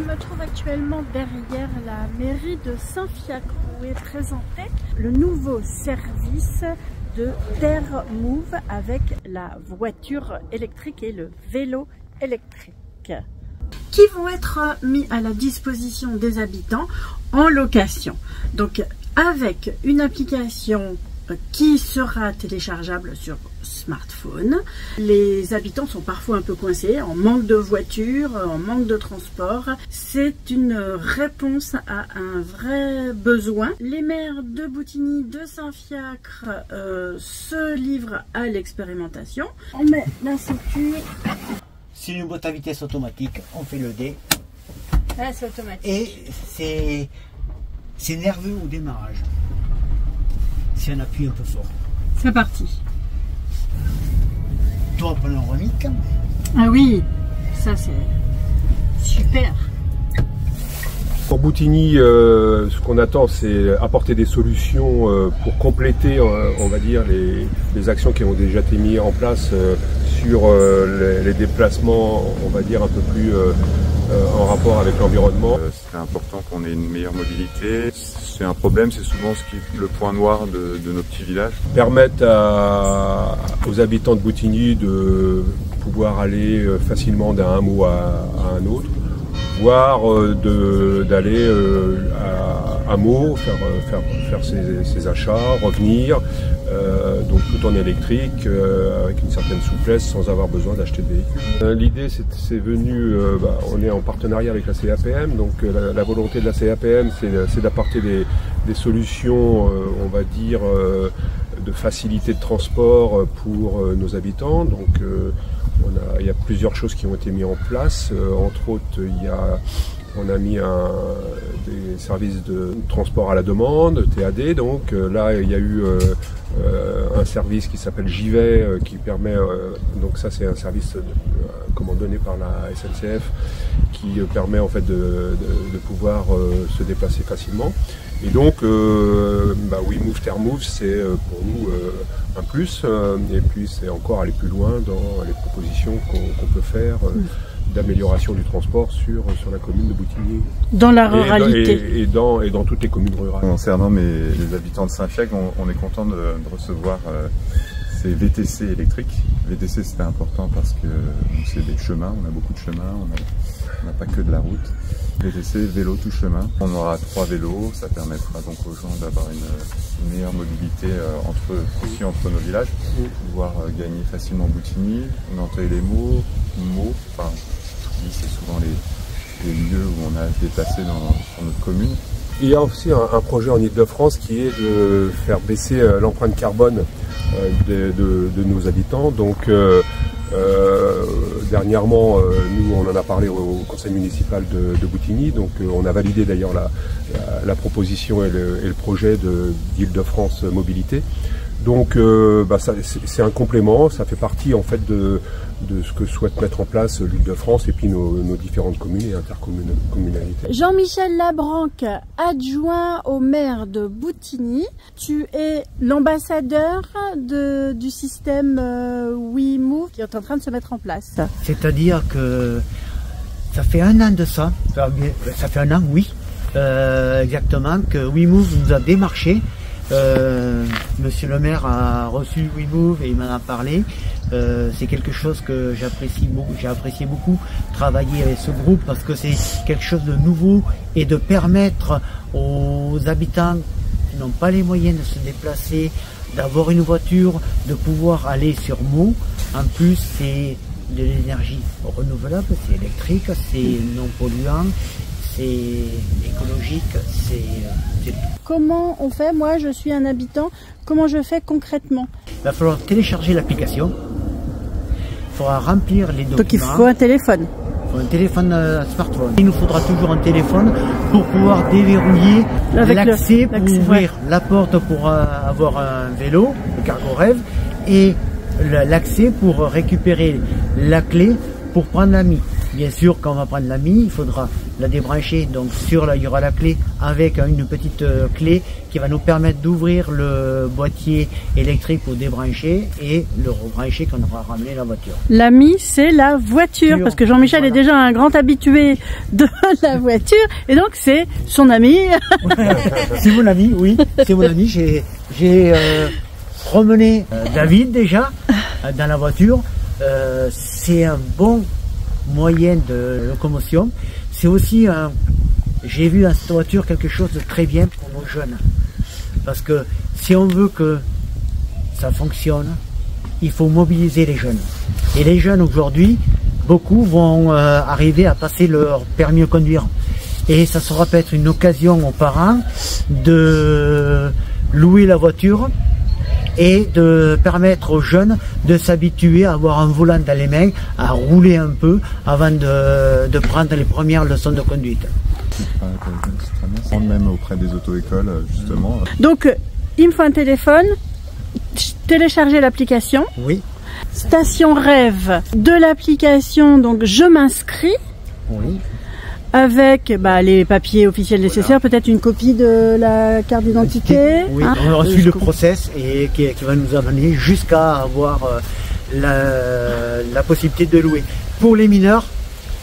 me trouve actuellement derrière la mairie de Saint-Fiacre où est présenté le nouveau service de Terre Move avec la voiture électrique et le vélo électrique qui vont être mis à la disposition des habitants en location. Donc avec une application qui sera téléchargeable sur smartphone. Les habitants sont parfois un peu coincés, en manque de voiture, en manque de transport. C'est une réponse à un vrai besoin. Les maires de Boutigny, de Saint-Fiacre se livrent à l'expérimentation. On met la sécu. C'est une boîte à vitesse automatique, on fait le D. Là, c'est automatique. Et c'est nerveux au démarrage. Si on appuie un peu fort. C'est parti. Toit panoramique. Ah oui, ça c'est super. Pour Boutigny, ce qu'on attend, c'est apporter des solutions pour compléter, on va dire, les actions qui ont déjà été mises en place sur les déplacements, on va dire, un peu plus en rapport avec l'environnement. C'est important qu'on ait une meilleure mobilité. C'est un problème, c'est souvent le point noir de nos petits villages. Permettre aux habitants de Boutigny de pouvoir aller facilement d'un hameau à un autre, voire d'aller à Meaux, faire ses achats, revenir, donc tout en électrique, avec une certaine souplesse, sans avoir besoin d'acheter de véhicule. L'idée, c'est venu, on est en partenariat avec la CAPM, donc la volonté de la CAPM, c'est d'apporter des solutions, on va dire, de facilité de transport pour nos habitants. Donc, il y a plusieurs choses qui ont été mises en place. Entre autres, on a mis des services de transport à la demande, TAD. Donc là, il y a eu un service qui s'appelle J'y vais, qui permet, donc ça c'est un service donné par la SNCF, qui permet en fait de pouvoir se déplacer facilement. Et donc, WeMove, Terre Move, c'est pour nous un plus. Et puis c'est encore aller plus loin dans les propositions qu'on peut faire d'amélioration du transport sur la commune de Boutigny. Dans la ruralité. Et dans toutes les communes rurales. Concernant les habitants de Saint-Fiacre, on est content de recevoir ces VTC électriques. VTC, c'était important parce que c'est des chemins, on a beaucoup de chemins, on n'a pas que de la route. VTC, vélo tout chemin. On aura 3 vélos, ça permettra donc aux gens d'avoir une meilleure mobilité entre nos villages, pouvoir gagner facilement Boutigny, Nanteuil-les-Meaux, Meaux, enfin, c'est souvent les lieux où on a à se déplacer sur notre commune. Il y a aussi un projet en Ile-de-France qui est de faire baisser l'empreinte carbone de nos habitants. Donc, dernièrement, nous on en a parlé au conseil municipal de Boutigny, donc on a validé d'ailleurs la proposition et le projet d'Île-de-France Mobilité. Donc c'est un complément, ça fait partie en fait de ce que souhaite mettre en place l'Île-de-France et puis nos différentes communes et intercommunalités. Jean-Michel Labranque, adjoint au maire de Boutigny, tu es l'ambassadeur du système WeMove qui est en train de se mettre en place. C'est-à-dire que ça fait un an de ça, ça fait un an, oui, exactement, que WeMove nous a démarché. Monsieur le maire a reçu WeMove et il m'en a parlé. C'est quelque chose que j'apprécie beaucoup. J'ai apprécié beaucoup travailler avec ce groupe parce que c'est quelque chose de nouveau et de permettre aux habitants qui n'ont pas les moyens de se déplacer, d'avoir une voiture, de pouvoir aller sur Meaux. En plus, c'est de l'énergie renouvelable, c'est électrique, c'est non polluant. C'est écologique, c'est... Comment on fait? Moi, je suis un habitant. Comment je fais concrètement? Il va falloir télécharger l'application. Il faudra remplir les documents. Donc il faut un téléphone. Il faut un téléphone smartphone. Il nous faudra toujours un téléphone pour pouvoir déverrouiller l'accès pour ouvrir la porte pour avoir un vélo, le cargo rêve, et l'accès pour récupérer la clé pour prendre la MI. Bien sûr, quand on va prendre l'AMI, il faudra la débrancher. Donc il y aura la clé avec une petite clé qui va nous permettre d'ouvrir le boîtier électrique pour débrancher et le rebrancher quand on aura ramené la voiture. L'AMI, c'est la voiture, parce que Jean-Michel est déjà un grand habitué de la voiture, et donc c'est son ami. C'est mon ami, oui, c'est mon ami. J'ai promené David déjà dans la voiture. C'est un bon moyen de locomotion. C'est aussi j'ai vu dans cette voiture quelque chose de très bien pour nos jeunes. Parce que si on veut que ça fonctionne, il faut mobiliser les jeunes. Et les jeunes aujourd'hui, beaucoup vont arriver à passer leur permis de conduire. Et ça sera peut-être une occasion aux parents de louer la voiture et de permettre aux jeunes de s'habituer à avoir un volant dans les mains, à rouler un peu avant de prendre les premières leçons de conduite. Même auprès des auto-écoles, justement. Donc, il me faut un téléphone, télécharger l'application. Oui. Station Rêve de l'application, donc je m'inscris. Oui. Avec les papiers officiels nécessaires, peut-être une copie de la carte d'identité. Oui, on a reçu le process et qui va nous amener jusqu'à avoir la possibilité de louer. Pour les mineurs,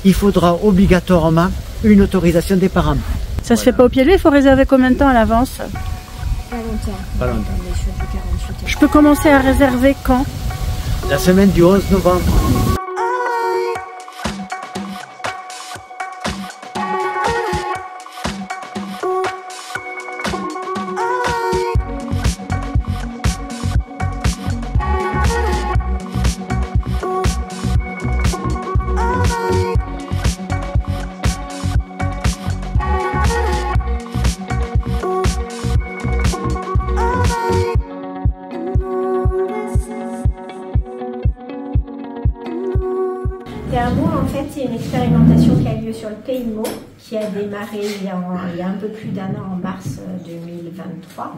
il faudra obligatoirement une autorisation des parents. Ça se fait pas au pied levé, il faut réserver combien de temps à l'avance? Pas longtemps. Pas longtemps. On est sur du 48 heures. Je peux commencer à réserver quand? La semaine du 11 novembre. Termo, en fait, c'est une expérimentation qui a lieu sur le Pays de Meaux, qui a démarré il y a un peu plus d'un an, en mars 2023,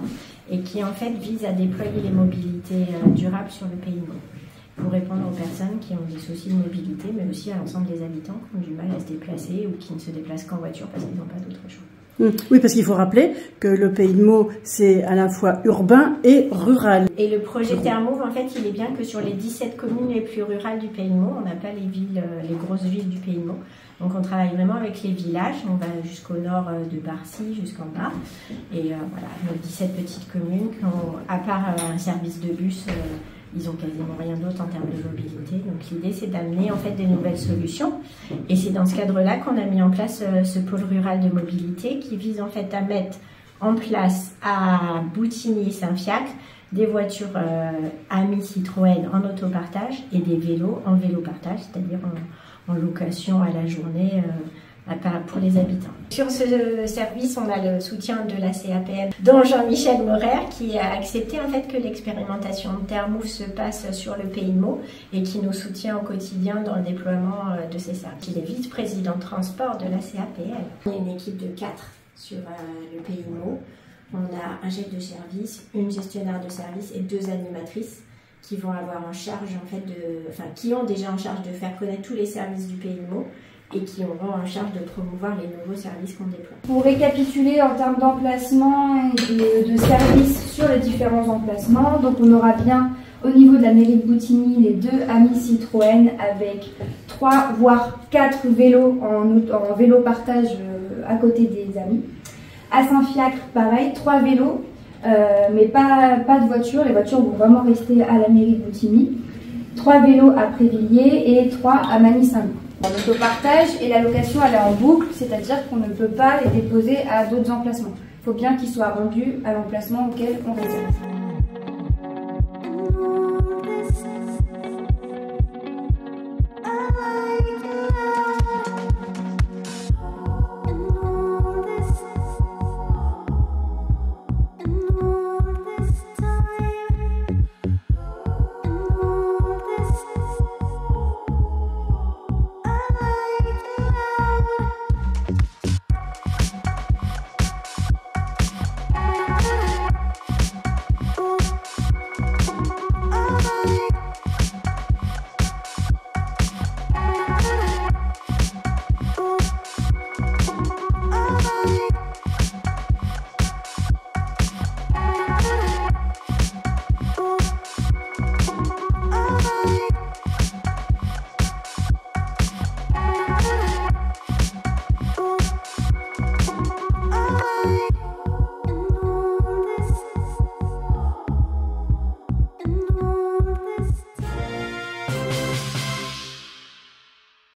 et qui en fait vise à déployer les mobilités durables sur le Pays de Meaux, pour répondre aux personnes qui ont des soucis de mobilité, mais aussi à l'ensemble des habitants qui ont du mal à se déplacer ou qui ne se déplacent qu'en voiture parce qu'ils n'ont pas d'autre choix. Oui, parce qu'il faut rappeler que le Pays de Meaux, c'est à la fois urbain et rural. Et le projet Termo, en fait, il est bien que sur les 17 communes les plus rurales du Pays de Meaux, on n'a pas les grosses villes du Pays de Meaux. Donc on travaille vraiment avec les villages, on va jusqu'au nord de Barcy, jusqu'en bas. Et voilà, nos 17 petites communes qui ont, à part un service de bus, ils ont quasiment rien d'autre en termes de mobilité. Donc l'idée, c'est d'amener en fait des nouvelles solutions. Et c'est dans ce cadre-là qu'on a mis en place ce pôle rural de mobilité qui vise en fait à mettre en place à Boutigny et Saint-Fiacre des voitures AMI Citroën en autopartage et des vélos en vélo-partage, c'est-à-dire en location à la journée pour les habitants. Sur ce service, on a le soutien de la CAPM, dont Jean-Michel Morer, qui a accepté en fait que l'expérimentation de Termo se passe sur le Pays de Meaux et qui nous soutient au quotidien dans le déploiement de ces services. Il est vice-président de transport de la CAPM. Il y a une équipe de 4 sur le Pays de Meaux. On a un chef de service, une gestionnaire de service et 2 animatrices qui vont avoir en charge en fait qui ont déjà en charge de faire connaître tous les services du Pays de Meaux et qui auront en charge de promouvoir les nouveaux services qu'on déploie. Pour récapituler en termes d'emplacement et de services sur les différents emplacements, donc on aura bien au niveau de la mairie de Boutigny les 2 AMI Citroën avec 3 voire 4 vélos en vélo partage à côté des amis. À Saint-Fiacre, pareil, 3 vélos, mais pas de voitures. Les voitures vont vraiment rester à la mairie de Boutigny. 3 vélos à Prévilliers et 3 à Magny-Saint-Loup. En autopartage et la location elle est en boucle, c'est-à-dire qu'on ne peut pas les déposer à d'autres emplacements. Il faut bien qu'ils soient rendus à l'emplacement auquel on réserve.